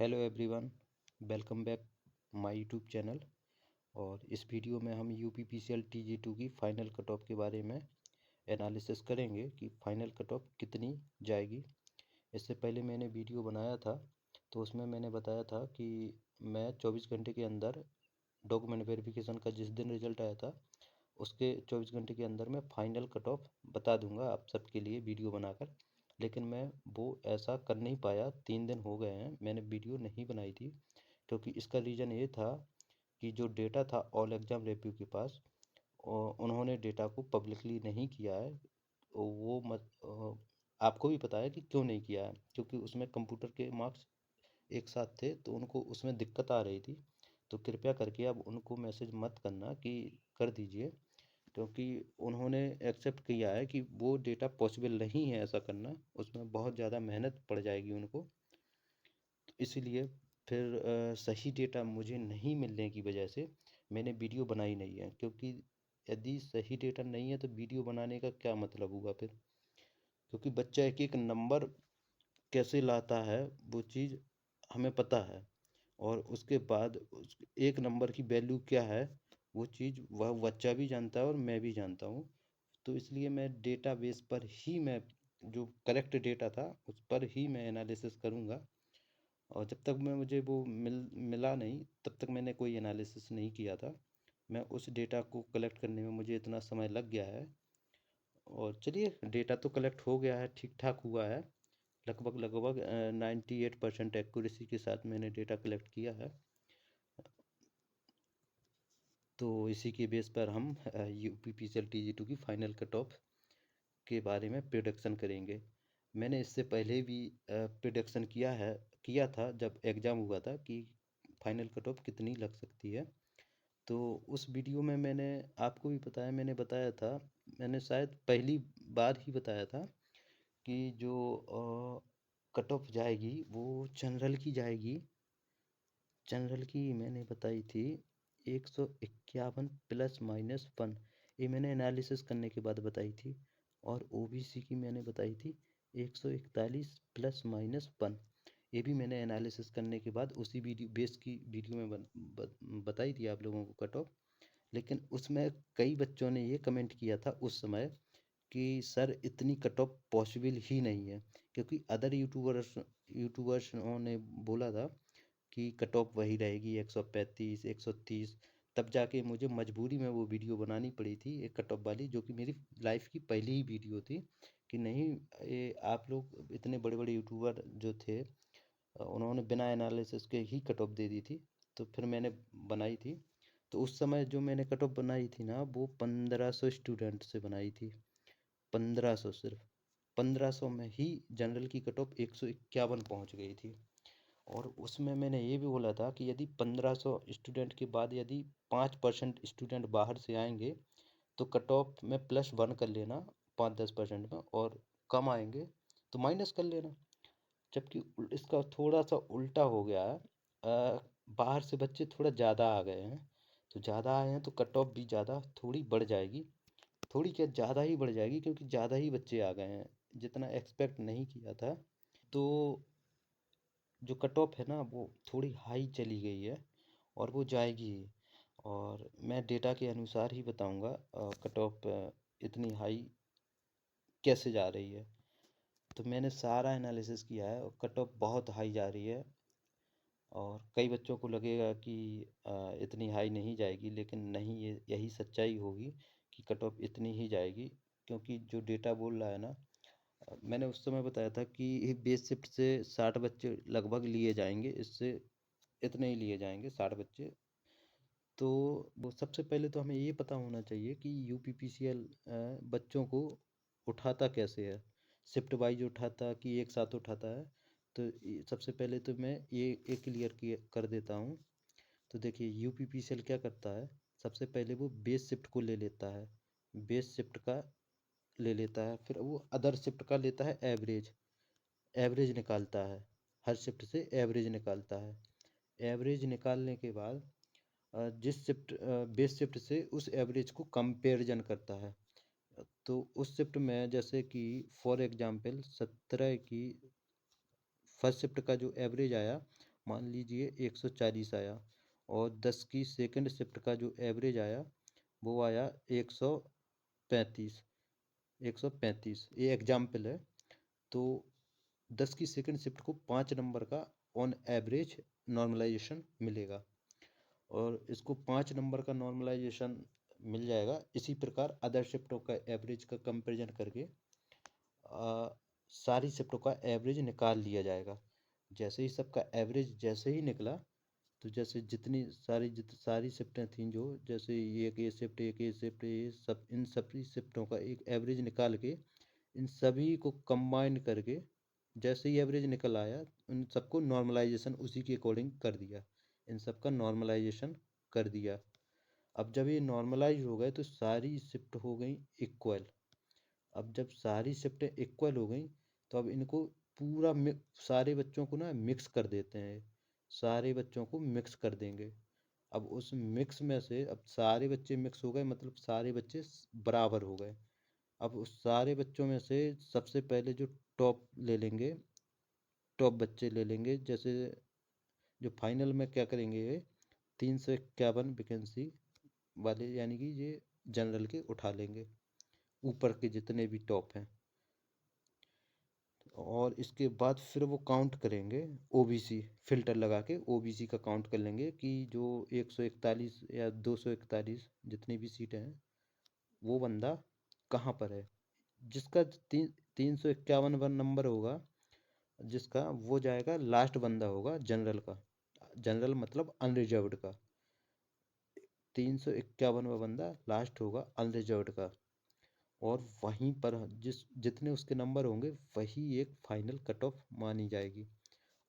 Hello everyone, welcome back my YouTube channel. और इस video में हम यूपीपीसीएल टीजी2 की फ़ाइनल कट ऑफ के बारे में एनालिसिस करेंगे कि फ़ाइनल कट ऑफ कितनी जाएगी। इससे पहले मैंने वीडियो बनाया था, तो उसमें मैंने बताया था कि मैं 24 घंटे के अंदर डॉक्यूमेंट वेरिफिकेशन का जिस दिन रिजल्ट आया था उसके 24 घंटे के अंदर मैं फ़ाइनल कट ऑफ बता दूंगा आप सबके लिए वीडियो बनाकर। लेकिन मैं वो ऐसा कर नहीं पाया, 3 दिन हो गए हैं मैंने वीडियो नहीं बनाई थी, क्योंकि इसका रीज़न ये था कि जो डेटा था ऑल एग्ज़ाम रिव्यू के पास, उन्होंने डेटा को पब्लिकली नहीं किया है। वो आपको भी पता है कि क्यों नहीं किया है, क्योंकि उसमें कंप्यूटर के मार्क्स एक साथ थे तो उनको उसमें दिक्कत आ रही थी। तो कृपया करके अब उनको मैसेज मत करना कि कर दीजिए, क्योंकि उन्होंने एक्सेप्ट किया है कि वो डेटा पॉसिबल नहीं है ऐसा करना, उसमें बहुत ज़्यादा मेहनत पड़ जाएगी उनको। तो इसीलिए फिर सही डेटा मुझे नहीं मिलने की वजह से मैंने वीडियो बनाई नहीं है, क्योंकि यदि सही डेटा नहीं है तो वीडियो बनाने का क्या मतलब हुआ फिर। क्योंकि बच्चा एक एक नंबर कैसे लाता है वो चीज़ हमें पता है, और उसके बाद उस एक नंबर की वैल्यू क्या है वो चीज़ वह बच्चा भी जानता है और मैं भी जानता हूँ। तो इसलिए मैं डेटाबेस पर ही मैं जो करेक्ट डेटा था उस पर ही मैं एनालिसिस करूँगा। और जब तक मैं मुझे वो मिला नहीं तब तक मैंने कोई एनालिसिस नहीं किया था। मैं उस डेटा को कलेक्ट करने में मुझे इतना समय लग गया है। और चलिए, डेटा तो कलेक्ट हो गया है, ठीक ठाक हुआ है। लगभग लगभग 98% एक्यूरेसी के साथ मैंने डेटा कलेक्ट किया है। तो इसी के बेस पर हम यूपीपीसीएल टीजी2 की फ़ाइनल कट ऑफ के बारे में प्रिडिक्शन करेंगे। मैंने इससे पहले भी प्रिडिक्शन किया था जब एग्ज़ाम हुआ था कि फ़ाइनल कट ऑफ कितनी लग सकती है। तो उस वीडियो में मैंने आपको भी बताया, मैंने बताया था, मैंने शायद पहली बार ही बताया था कि जो कट ऑफ जाएगी वो जनरल की जाएगी। जनरल की मैंने बताई थी 151 प्लस माइनस 1, ये मैंने एनालिसिस करने के बाद बताई थी। और ओबीसी की मैंने बताई थी 141 प्लस माइनस 1, ये भी मैंने एनालिसिस करने के बाद उसी वीडियो बेस की वीडियो में बताई थी आप लोगों को कट ऑफ। लेकिन उसमें कई बच्चों ने ये कमेंट किया था उस समय कि सर इतनी कट ऑफ पॉसिबल ही नहीं है, क्योंकि अदर यूट्यूबर्स ने बोला था कि कट ऑफ वही रहेगी 135 130। तब जाके मुझे मजबूरी में वो वीडियो बनानी पड़ी थी, एक कट ऑफ वाली, जो कि मेरी लाइफ की पहली ही वीडियो थी कि नहीं, ये आप लोग इतने बड़े बड़े यूट्यूबर जो थे उन्होंने बिना एनालिसिस के ही कट ऑफ दे दी थी। तो फिर मैंने बनाई थी। तो उस समय जो मैंने कट ऑफ बनाई थी ना, वो 1500 स्टूडेंट से बनाई थी। 1500 सिर्फ, 1500 में ही जनरल की कट ऑफ 151 पहुँच गई थी। और उसमें मैंने ये भी बोला था कि यदि 1500 स्टूडेंट के बाद यदि 5% स्टूडेंट बाहर से आएंगे तो कट ऑफ में +1 कर लेना, 5-10% में, और कम आएंगे तो माइनस कर लेना। जबकि इसका थोड़ा सा उल्टा हो गया है। बाहर से बच्चे थोड़ा ज़्यादा आ गए हैं, तो ज़्यादा आए हैं तो कट ऑफ भी ज़्यादा थोड़ी बढ़ जाएगी। थोड़ी क्या, ज़्यादा ही बढ़ जाएगी, क्योंकि ज़्यादा ही बच्चे आ गए हैं, जितना एक्सपेक्ट नहीं किया था। तो जो कट ऑफ है ना वो थोड़ी हाई चली गई है, और वो जाएगी ही। और मैं डेटा के अनुसार ही बताऊंगा कट ऑफ इतनी हाई कैसे जा रही है। तो मैंने सारा एनालिसिस किया है और कट ऑफ बहुत हाई जा रही है। और कई बच्चों को लगेगा कि इतनी हाई नहीं जाएगी, लेकिन नहीं, ये यही सच्चाई होगी कि कट ऑफ इतनी ही जाएगी। क्योंकि जो डेटा बोल रहा है ना, मैंने उस समय बताया था कि बेस शिफ्ट से 60 बच्चे लगभग लिए जाएंगे, इससे इतने ही लिए जाएंगे 60 बच्चे। तो वो सबसे पहले तो हमें ये पता होना चाहिए कि यूपीपीसीएल बच्चों को उठाता कैसे है, शिफ्ट वाइज उठाता कि एक साथ उठाता है। तो सबसे पहले तो मैं ये क्लियर कर देता हूँ। तो देखिए, यूपीपीसीएल क्या करता है, सबसे पहले वो बेस शिफ्ट को ले लेता है, बेस शिफ्ट का ले लेता है, फिर वो अदर शिफ्ट का लेता है एवरेज, एवरेज निकालता है, हर शिफ्ट से एवरेज निकालता है। एवरेज निकालने के बाद जिस शिफ्ट बेस शिफ्ट से उस एवरेज को कंपेरिजन करता है। तो उस शिफ्ट में जैसे कि फॉर एग्जांपल 17 की फर्स्ट शिफ्ट का जो एवरेज आया मान लीजिए 140 आया, और 10 की सेकंड शिफ्ट का जो एवरेज आया वो आया 135। 135 ये एग्जाम्पल है। तो 10 की सेकंड शिफ्ट को 5 नंबर का ऑन एवरेज नॉर्मलाइजेशन मिलेगा, और इसको 5 नंबर का नॉर्मलाइजेशन मिल जाएगा। इसी प्रकार अदर शिफ्टों का एवरेज का कंपैरिजन करके सारी शिफ्टों का एवरेज निकाल लिया जाएगा। जैसे ही सबका एवरेज जैसे ही निकला, तो जैसे सारी शिफ्टें थीं, जो जैसे ये एक ये शिफ्ट ये सब, इन सभी शिफ्टों का एक एवरेज निकाल के इन सभी को कंबाइन करके जैसे ही एवरेज निकल आया, उन सबको नॉर्मलाइजेशन उसी के अकॉर्डिंग कर दिया। इन सब का नॉर्मलाइजेशन कर दिया। अब जब ये नॉर्मलाइज हो गए तो सारी शिफ्ट हो गई इक्वल। अब जब सारी शिफ्टें इक्वल हो गई, तो अब इनको पूरा सारे बच्चों को ना मिक्स कर देते हैं। सारे बच्चों को मिक्स कर देंगे। अब उस मिक्स में से अब सारे बच्चे मिक्स हो गए, मतलब सारे बच्चे बराबर हो गए। अब उस सारे बच्चों में से सबसे पहले जो टॉप ले लेंगे, टॉप बच्चे ले लेंगे, जैसे जो फाइनल में क्या करेंगे, ये 351 वैकेंसी वाले, यानी कि ये जनरल के उठा लेंगे, ऊपर के जितने भी टॉप हैं। और इसके बाद फिर वो काउंट करेंगे, ओबीसी फिल्टर लगा के ओबीसी का काउंट कर लेंगे कि जो 141 या 241 जितनी भी सीटें हैं, वो बंदा कहाँ पर है। जिसका 351 नंबर होगा, जिसका वो जाएगा, लास्ट बंदा होगा जनरल का। जनरल मतलब अनरिजर्व्ड का। 351वां बंदा लास्ट होगा अनरिजर्व्ड का। और वहीं पर जितने उसके नंबर होंगे, वही एक फाइनल कट ऑफ मानी जाएगी।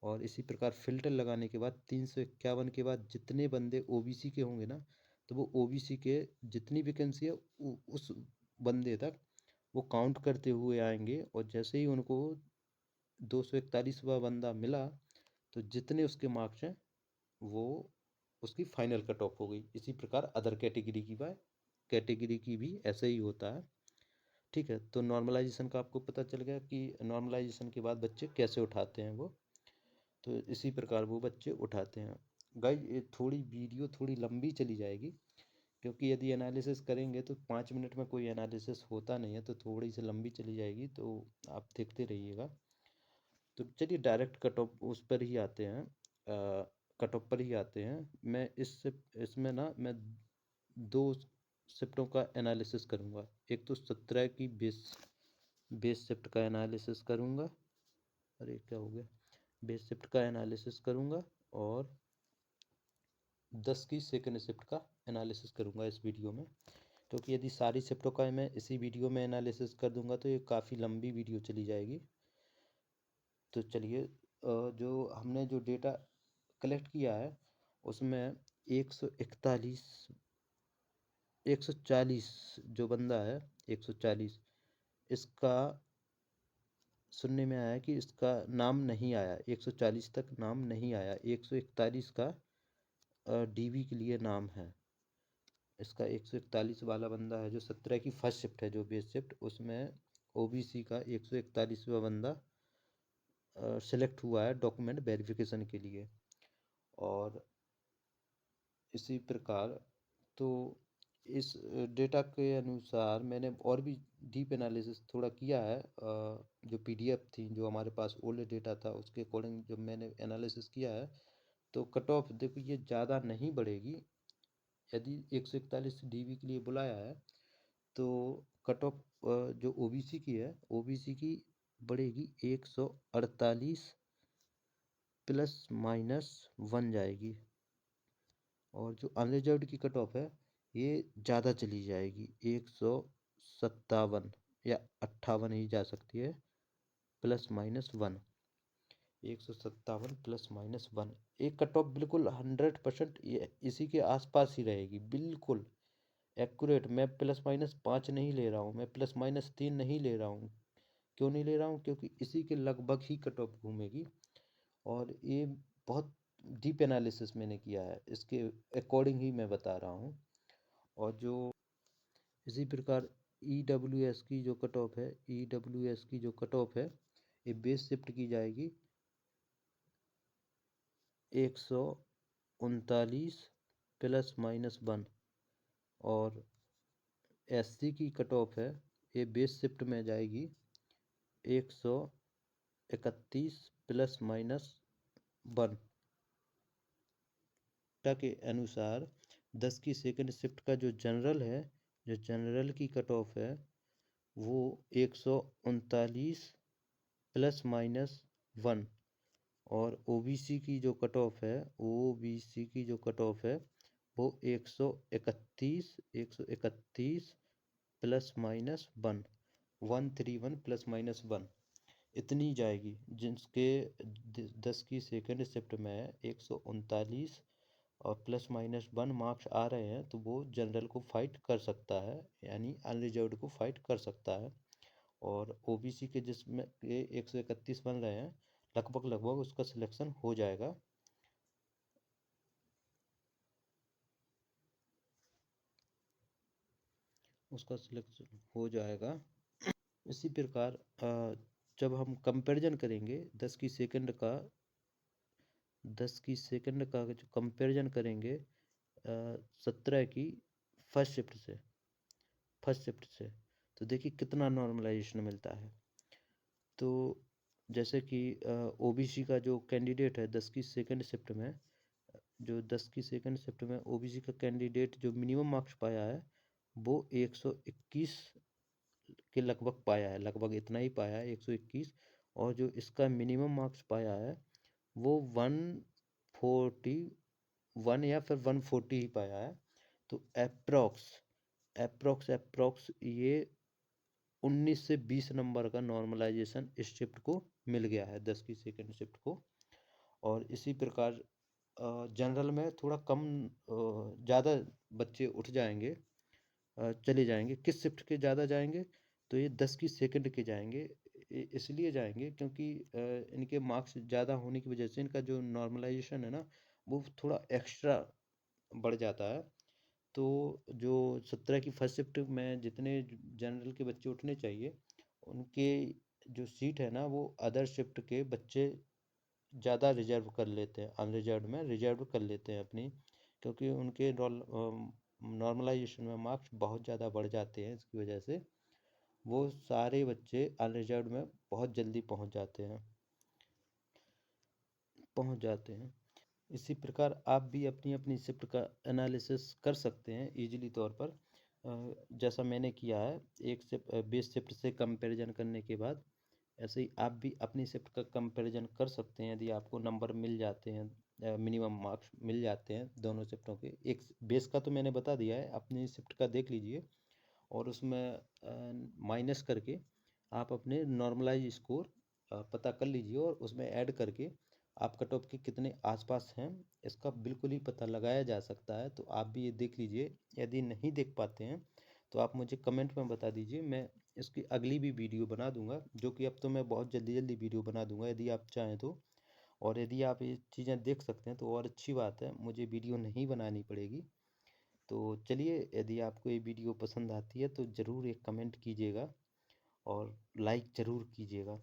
और इसी प्रकार फिल्टर लगाने के बाद 351 के बाद जितने बंदे ओबीसी के होंगे ना, तो वो ओबीसी के जितनी वैकेंसी है उस बंदे तक वो काउंट करते हुए आएंगे। और जैसे ही उनको 241वां बंदा मिला, तो जितने उसके मार्क्स हैं वो उसकी फाइनल कट ऑफ हो गई। इसी प्रकार अदर कैटेगरी की भी ऐसे ही होता है। ठीक है, तो नॉर्मलाइजेशन का आपको पता चल गया कि नॉर्मलाइजेशन के बाद बच्चे कैसे उठाते हैं वो। तो इसी प्रकार वो बच्चे उठाते हैं। गाइस, ये थोड़ी वीडियो थोड़ी लंबी चली जाएगी, क्योंकि यदि एनालिसिस करेंगे तो 5 मिनट में कोई एनालिसिस होता नहीं है, तो थोड़ी सी लंबी चली जाएगी, तो आप देखते रहिएगा। तो चलिए डायरेक्ट कट ऑफ उस पर ही आते हैं, कट ऑफ पर ही आते हैं। मैं इसमें ना मैं दो शिफ्टों का एनालिसिस करूँगा। एक तो 17 की बेस शिफ्ट का एनालिसिस करूँगा। अरे क्या हो गया, बेस शिफ्ट का एनालिसिस करूँगा, और 10 की सेकंड शिफ्ट का एनालिसिस करूँगा इस वीडियो में। क्योंकि यदि सारी शिफ्टों का मैं इसी वीडियो में एनालिसिस कर दूंगा तो ये काफ़ी लंबी वीडियो चली जाएगी। तो चलिए, जो हमने जो डेटा कलेक्ट किया है उसमें 140 जो बंदा है, 140, इसका सुनने में आया है कि इसका नाम नहीं आया, 140 तक नाम नहीं आया। 141 का डीबी के लिए नाम है। इसका 141 वाला बंदा है, जो 17 की फर्स्ट शिफ्ट है, जो बेस शिफ्ट, उसमें ओबीसी का 141वां बंदा सेलेक्ट हुआ है डॉक्यूमेंट वेरिफिकेशन के लिए। और इसी प्रकार, तो इस डेटा के अनुसार मैंने और भी डीप एनालिसिस थोड़ा किया है। जो पीडीएफ थी, जो हमारे पास ओल्ड डेटा था, उसके अकॉर्डिंग जब मैंने एनालिसिस किया है, तो कट ऑफ देखो ये ज़्यादा नहीं बढ़ेगी। यदि 141 डीबी के लिए बुलाया है, तो कट ऑफ जो ओबीसी की है, ओबीसी की बढ़ेगी 148 ±1 जाएगी। और जो अनरिजर्व्ड की कट ऑफ है, ये ज़्यादा चली जाएगी, 157 या 58 ही जा सकती है, ±1। 157 ±1, एक कट ऑफ बिल्कुल 100% इसी के आसपास ही रहेगी, बिल्कुल एक्यूरेट। मैं ±5 नहीं ले रहा हूँ, मैं ±3 नहीं ले रहा हूँ। क्यों नहीं ले रहा हूँ? क्योंकि इसी के लगभग ही कट ऑफ घूमेगी। और ये बहुत डीप एनालिसिस मैंने किया है, इसके अकॉर्डिंग ही मैं बता रहा हूँ। और जो इसी प्रकार ईडब्ल्यूएस की जो कट ऑफ है, ईडब्ल्यूएस की जो कट ऑफ है, ये बेस शिफ्ट की जाएगी 139 ±1। और SC की कट ऑफ है, ये बेस शिफ्ट में जाएगी 131 ±1 के अनुसार 10 की सेकंड शिफ्ट का जो जनरल की कट ऑफ है वो 139 ±1। और ओबीसी की जो कट ऑफ है वो 131 ±1, 131 ±1 इतनी जाएगी। जिसके 10 की सेकंड शिफ्ट में 139 और +-1 मार्क्स आ रहे हैं तो वो जनरल को फाइट कर सकता है, यानी अनरिजर्व्ड को फाइट कर सकता है। और ओबीसी के जिसमें ये 131 बन रहे हैं, लगभग उसका सिलेक्शन हो जाएगा। इसी प्रकार जब हम कंपैरिजन करेंगे 10 की सेकंड का जो कंपैरिजन करेंगे 17 की फर्स्ट शिफ्ट से तो देखिए कितना नॉर्मलाइजेशन मिलता है। तो जैसे कि ओबीसी का जो कैंडिडेट है 10 की सेकंड शिफ्ट में, ओबीसी का कैंडिडेट जो मिनिमम मार्क्स पाया है वो 121 के लगभग पाया है, लगभग इतना ही पाया है 121। और जो इसका मिनिमम मार्क्स पाया है वो 141 या फिर 140 ही पाया है। तो अप्रोक्स ये 19 से 20 नंबर का नॉर्मलाइजेशन इस शिफ्ट को मिल गया है, 10 की सेकंड शिफ्ट को। और इसी प्रकार जनरल में थोड़ा कम ज़्यादा बच्चे उठ जाएंगे, चले जाएंगे। किस शिफ्ट के ज़्यादा जाएंगे? तो ये 10 की सेकंड के जाएंगे। इसलिए जाएंगे क्योंकि इनके मार्क्स ज़्यादा होने की वजह से इनका जो नॉर्मलाइजेशन है ना वो थोड़ा एक्स्ट्रा बढ़ जाता है। तो जो 17 की फर्स्ट शिफ्ट में जितने जनरल के बच्चे उठने चाहिए उनके जो सीट है ना वो अदर शिफ्ट के बच्चे ज़्यादा रिजर्व कर लेते हैं, अनरिजर्व में रिजर्व कर लेते हैं अपनी, क्योंकि उनके नॉर्मलाइजेशन में मार्क्स बहुत ज़्यादा बढ़ जाते हैं। इसकी वजह से वो सारे बच्चे अनरिजर्व में बहुत जल्दी पहुंच जाते हैं। इसी प्रकार आप भी अपनी अपनी शिफ्ट का एनालिसिस कर सकते हैं इजीली तौर पर, जैसा मैंने किया है एक शिफ्ट बेस शिफ्ट से कंपैरिजन करने के बाद। ऐसे ही आप भी अपनी शिफ्ट का कंपैरिजन कर सकते हैं यदि आपको नंबर मिल जाते हैं, मिनिमम मार्क्स मिल जाते हैं दोनों शिफ्टों के। एक बेस का तो मैंने बता दिया है, अपनी शिफ्ट का देख लीजिए और उसमें माइनस करके आप अपने नॉर्मलाइज स्कोर पता कर लीजिए और उसमें ऐड करके आप कट ऑफ के कितने आसपास हैं इसका बिल्कुल ही पता लगाया जा सकता है। तो आप भी ये देख लीजिए। यदि नहीं देख पाते हैं तो आप मुझे कमेंट में बता दीजिए, मैं इसकी अगली भी वीडियो बना दूंगा, जो कि अब तो मैं बहुत जल्दी वीडियो बना दूंगा यदि आप चाहें तो। और यदि आप ये चीज़ें देख सकते हैं तो और अच्छी बात है, मुझे वीडियो नहीं बनानी पड़ेगी। तो चलिए, यदि आपको ये वीडियो पसंद आती है तो ज़रूर एक कमेंट कीजिएगा और लाइक ज़रूर कीजिएगा।